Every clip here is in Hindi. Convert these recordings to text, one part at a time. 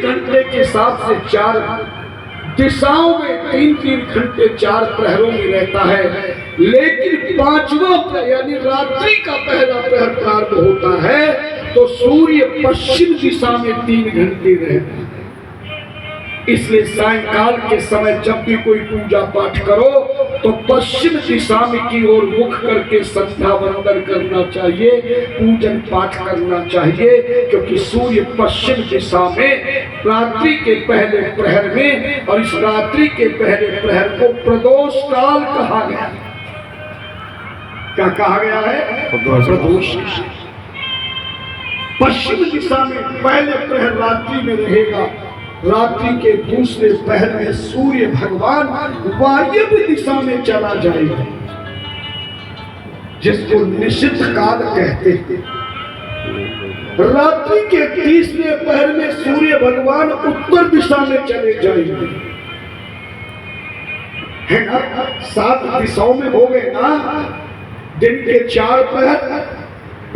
घंटे के हिसाब से 4 दिशाओं में 3-3 घंटे 4 प्रहरों में रहता है, लेकिन 5वां प्रहर यानी रात्रि का पहला प्रहर प्रारंभ होता है तो सूर्य पश्चिम दिशा में 3 घंटे रहता है। इसलिए सायंकाल के समय जब भी कोई पूजा पाठ करो तो पश्चिम दिशा में की ओर मुख करके संध्या वंदन करना चाहिए, पूजन पाठ करना चाहिए, क्योंकि सूर्य पश्चिम दिशा में रात्रि के पहले प्रहर में, और इस रात्रि के पहले प्रहर को प्रदोष काल कहा गया। क्या कहा गया है? प्रदोष। पश्चिम दिशा में पहले प्रहर रात्रि में रहेगा, रात्रि के दूसरे पहर में सूर्य भगवान वायव्य दिशा में चला जाएगा, जिसको निषिद्ध काल कहते हैं। रात्रि के तीसरे पहर में सूर्य भगवान उत्तर दिशा में चले जाएंगे, है ना? 7 दिशाओं में हो गए ना, दिन के 4 पहर,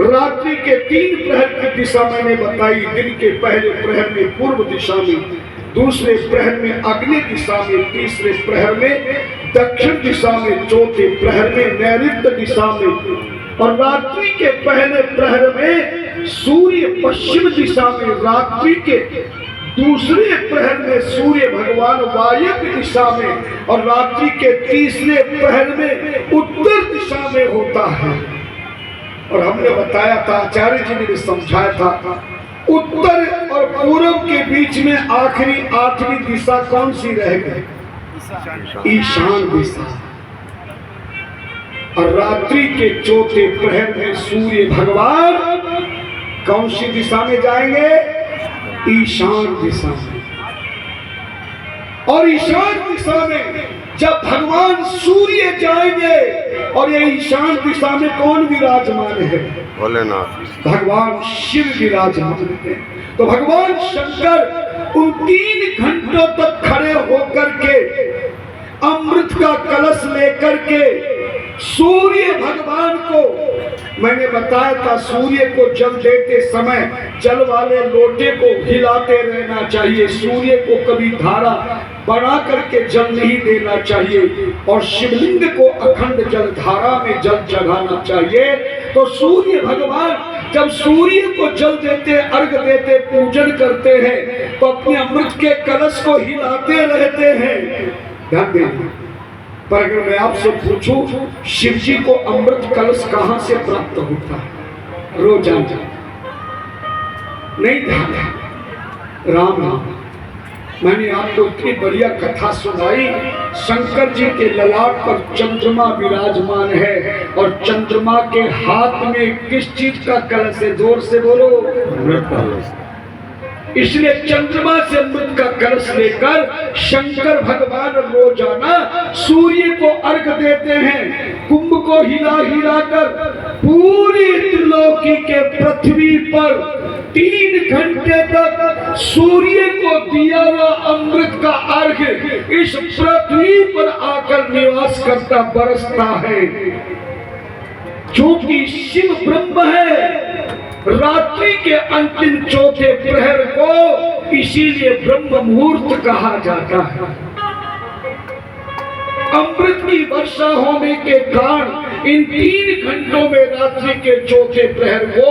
रात्रि के 3 प्रहर की दिशा मैंने बताई। दिन के पहले प्रहर में पूर्व दिशा में, दूसरे प्रहर में अग्नि दिशा में, तीसरे प्रहर में दक्षिण दिशा में, चौथे प्रहर में नैऋत्य दिशा में, और रात्रि के पहले प्रहर में सूर्य पश्चिम दिशा में, रात्रि के दूसरे प्रहर में सूर्य भगवान वायव्य दिशा में, और रात्रि के तीसरे प्रहर में उत्तर दिशा में होता है। और हमने बताया था, आचार्य जी ने समझाया था, उत्तर और पूर्व के बीच में आखिरी 8वीं दिशा कौन सी रह गई? ईशान दिशा। और रात्रि के चौथे प्रहर में सूर्य भगवान कौन सी दिशा में जाएंगे? ईशान दिशा में। और ईशान दिशा में जब भगवान सूर्य जाएंगे, और ये ईशान दिशा में कौन विराजमान है? भोलेनाथ, भगवान शिव विराजमान है। तो भगवान शंकर उन 3 घंटों तक खड़े होकर के अमृत का कलश लेकर के सूर्य भगवान को, मैंने बताया था सूर्य को जल देते समय जल वाले लोटे को हिलाते रहना चाहिए, सूर्य को कभी धारा बना करके जल नहीं देना चाहिए, और शिवलिंग को अखंड जल धारा में जल चढ़ाना चाहिए। तो सूर्य भगवान जब सूर्य को जल देते, अर्घ देते, पूजन करते हैं, तो अपने अमृत के कलश को हिलाते रहते हैं। ध्यान देना। पर अगर मैं आपसे पूछूं, शिव जी को अमृत कलश कहां से प्राप्त होता है? रोजाना नहीं ध्यान है। राम नाम। मैंने आपको इतनी बढ़िया कथा सुनाई, शंकर जी के ललाट पर चंद्रमा विराजमान है, और चंद्रमा के हाथ में किस चीज का कलश है? जोर से बोलो। अमृत कलश। इसलिए चंद्रमा से अमृत का कलश लेकर शंकर भगवान रोजाना सूर्य को अर्घ देते हैं। कुंभ को हिला हिला कर पूरी त्रिलोकी के पृथ्वी पर 3 घंटे तक सूर्य को दिया हुआ अमृत का अर्घ इस पृथ्वी पर आकर निवास करता, बरसता है। क्योंकि शिव ब्रह्म है, रात्रि के अंतिम चौथे प्रहर को इसीलिए ब्रह्म मुहूर्त कहा जाता है। अमृत की वर्षा होने के कारण इन 3 घंटों में रात्रि के चौथे प्रहर को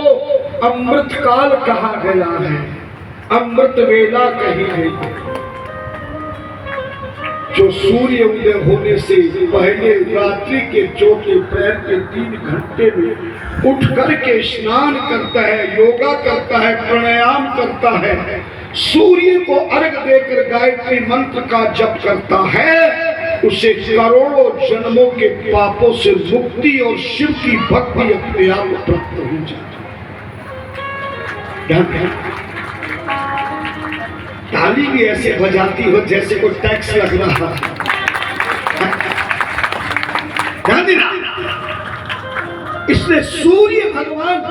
अमृत काल कहा गया है, अमृत वेला कही गई। जो सूर्य उदय होने से पहले रात्रि के चौथे प्रहर के 3 घंटे में उठ करके स्नान करता है, योगा करता है, प्राणायाम करता है, सूर्य को अर्घ देकर गायत्री मंत्र का जप करता है, उसे करोड़ों जन्मों के पापों से मुक्ति और शिव की भक्ति अपने आप प्राप्त हो जाती है। ताली भी ऐसे बजाती हो जैसे कोई टैक्स लग रहा है। इसलिए सूर्य भगवान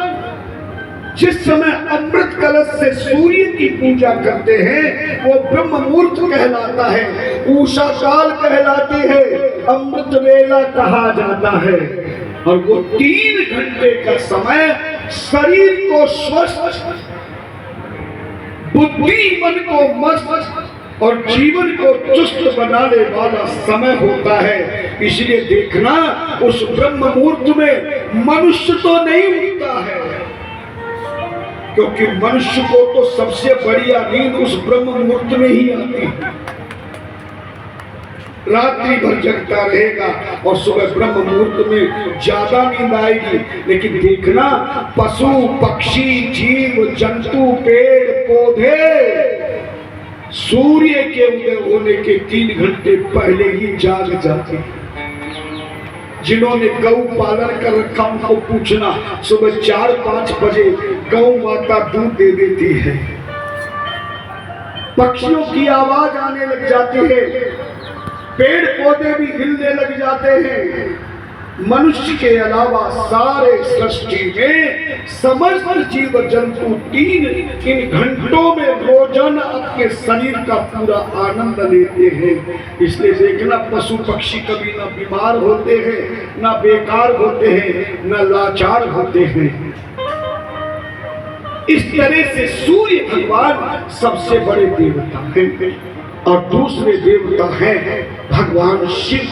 जिस समय अमृत कलश से सूर्य की पूजा करते हैं वो ब्रह्म मुहूर्त कहलाता है, उषा काल कहलाती है, अमृत वेला कहा जाता है। और वो 3 घंटे का समय शरीर को स्वस्थ बुद्धि मन को मस्त और जीवन को चुस्त बनाने वाला समय होता है। इसलिए देखना उस ब्रह्म मुहूर्त में मनुष्य तो नहीं उठता है, क्योंकि मनुष्य को तो सबसे बढ़िया नींद उस ब्रह्म मुहूर्त में ही आती है। रात्रि भर जगता रहेगा और सुबह ब्रह्म मुहूर्त में ज्यादा नींद आएगी। लेकिन देखना पशु पक्षी जीव जंतु पेड़ पौधे सूर्य के उदय होने के 3 घंटे पहले ही जाग जाते हैं। जिन्होंने गौ पालन कर रखा उनको पूछना, सुबह 4-5 बजे गौ माता दूध दे देती है, पक्षियों की आवाज आने लग जाती है, पेड़ पौधे भी हिलने लग जाते हैं। मनुष्य के अलावा सारे सृष्टि में समस्त जीव जंतु 3 घंटों में रोजाना अपने शरीर का पूरा आनंद लेते हैं। इसलिए देखना पशु पक्षी कभी ना बीमार होते हैं, ना बेकार होते हैं, ना लाचार होते हैं। इस तरह से सूर्य भगवान सबसे बड़े देवता हैं और दूसरे देवता हैं भगवान शिव,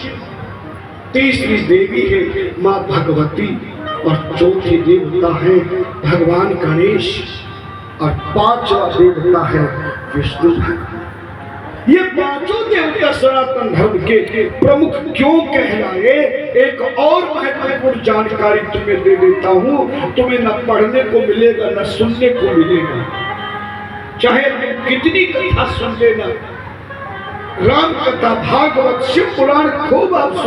तीसरी देवी है माँ भगवती और चौथे देवता है भगवान गणेश और 5वां देवता है विष्णु। ये 5 देवता सनातन धर्म के प्रमुख क्यों कहलाए, एक और महत्वपूर्ण जानकारी तुम्हें दे देता हूँ। तुम्हें न पढ़ने को मिलेगा न सुनने को मिलेगा, चाहे तुम कितनी कथा सुन लेना, राम कथा भागवत शिव पुराण खूब आप सुन